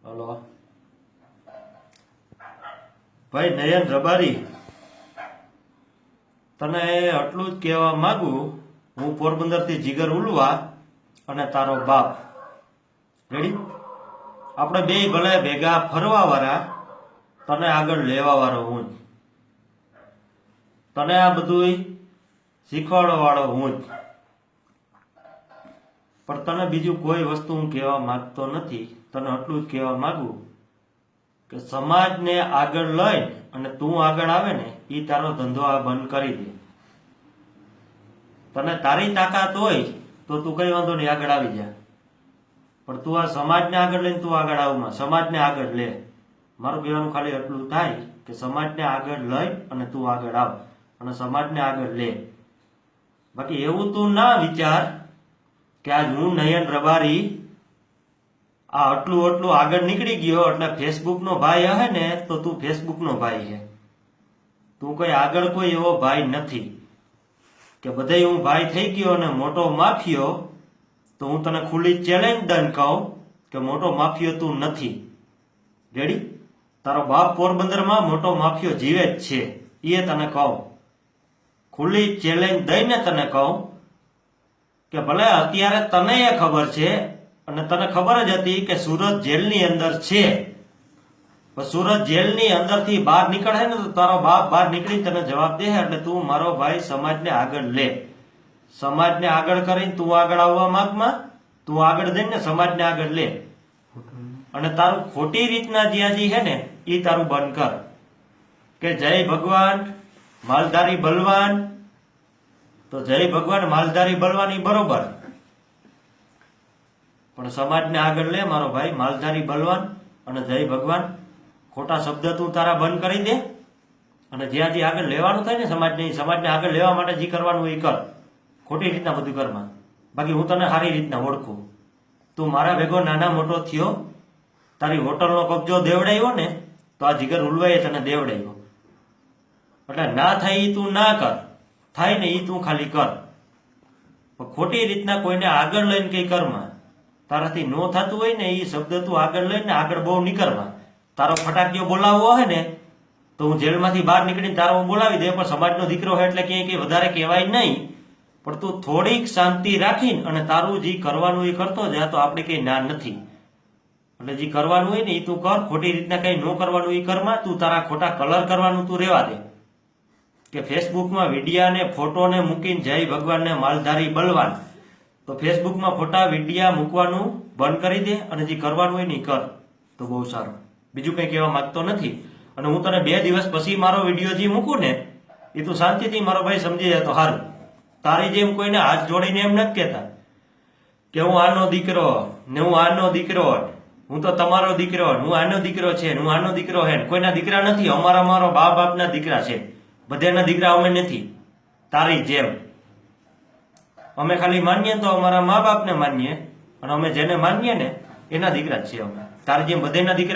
Hello ભાઈ નયન રબારી, તને આટલું જ કહેવા માંગુ, હું પોરબંદર થી જીગર ઉલવા અને તારો બાપ રેડી, આપણે બે ભલે ભેગા ફરવા વાળા, તને આગળ લેવા વાળો હું જ, તને આ બધું શીખવાડવા વાળો હું જ, પણ તને બીજું કોઈ વસ્તુ હું કહેવા માંગતો નથી. તને આટલું જ કહેવા માંગુ કે સમાજને આગળ લઈ અને તું આગળ આવે ને એ તારો ધંધો આ બંધ કરી દે. તને તારી તાકાત હોય તો તું કઈ વાંધો નહીં, આગળ આવી જા, પણ તું આ સમાજને આગળ લઈને તું આગળ આવમાં, સમાજને આગળ લે. મારું કહેવાનું ખાલી એટલું થાય કે સમાજને આગળ લઈ અને તું આગળ આવ અને સમાજને આગળ લે. બાકી એવું તું ના વિચાર કે આજ હું નયન રબારી આ આટલું આગળ નીકળી ગયો એટલે ફેસબુક નો ભાઈ હે ને તો તું ફેસબુક નો ભાઈ હે. તું કોઈ આગળ કોઈ એવો ભાઈ નથી કે બધે હું ભાઈ થઈ ગયો અને મોટો માફિયો. તો હું તને ખુલ્લી ચેલેન્જ દઈને કહું કે મોટો માફિયો તું નથી. રેડી? તારો બાપ પોરબંદરમાં મોટો માફિયો જીવે જ છે, એ તને કહું, ખુલ્લી ચેલેન્જ દઈને તને કહું કે ભલે અત્યારે તને એ ખબર છે અને તને ખબર જ હતી કે સુરત જેલની અંદર છે, પણ સુરત જેલની અંદરથી બહાર નીકળે ને તો તારો બાપ બહાર નીકળીને તને જવાબ દે. એટલે તું મારો ભાઈ સમાજને આગળ લે, સમાજને આગળ કરીને તું આગળ આવવા માંગમાં, તું આગળ જઈને સમાજને આગળ લે અને તારું ખોટી રીતના જ્યાં હે ને એ તારું બંધ કર કે જય ભગવાન માલધારી બલવાન. તો જય ભગવાન માલધારી બલવાન ઈ બરોબર, પણ સમાજને આગળ લે મારો ભાઈ. માલધારી બલવાન અને જય ભગવાન ખોટા શબ્દ તું તારા બંધ કરી દે અને જ્યાં આગળ લેવાનું થાય ને સમાજને આગળ લેવા માટે જે કરવાનું એ કર. ખોટી રીતના બધું કરમાં. બાકી હું તને સારી રીતના ઓળખું. તું મારા ભેગો નાના મોટો થયો, તારી હોટલનો કબજો દેવડાવ્યો ને તો આ જીગર ઉલવાએ તને દેવડાવ્યો. એટલે ના થાય એ તું ના કર, થાય ને એ તું ખાલી કર. ખોટી રીતના કોઈને આગળ લઈને કઈ કરમાં. તારાથી નો થતું હોય ને એ શબ્દ તું આગળ લઈને આગળ બહુ નીકળવા. તારો ફટાકીઓ બોલાવવો હોય ને તો હું જેલમાંથી બહાર નીકળીને તારો હું બોલાવી દે, પણ સમાજનો દીકરો હોય એટલે કઈ વધારે કહેવાય નહીં. પણ તું થોડીક શાંતિ રાખીને અને તારું જે કરવાનું એ કરતો જા, તો આપણે કઈ ના નથી. એટલે જે કરવાનું હોય ને એ તું કર, ખોટી રીતના કઈ ન કરવાનું એ કરમાં. તું તારા ખોટા કલર કરવાનું તું રેવા દે કે ફેસબુકમાં વિડીયા ને ફોટો ને મૂકીને જય ભગવાન ને માલધારી બલવાન. તો ફેસબુકમાં ફોટા વિડીયા મૂકવાનું બંધ કરી દે અને જે કરવાનું હોય ને એ કર, તો બહુ સારું. બીજું કઈ કહેવા માંગતો નથી. અને હું તને 2 દિવસ પછી મારો વિડીયો જે મૂકું ને એ તું શાંતિથી મારો ભાઈ સમજી જાય તો સારું. તારી જેમ કોઈને હાથ જોડીને એમ નથી કહેતા કે હું આનો દીકરો ને હું આનો દીકરો, હું તો તમારો દીકરો, હું આનો દીકરો છે, હું આનો દીકરો હે. કોઈના દીકરા નથી, અમારા મારો બાપ બાપના દીકરા છે. બધાના દીકરા અમે નથી તારી જેમ. અમે ખાલી માનીએ તો અમારા મા બાપને માનીએ અને અમે જેને માનીએ ને એના દીકરા જ છીએ અમે. તારી જેમ બધાના દીકરા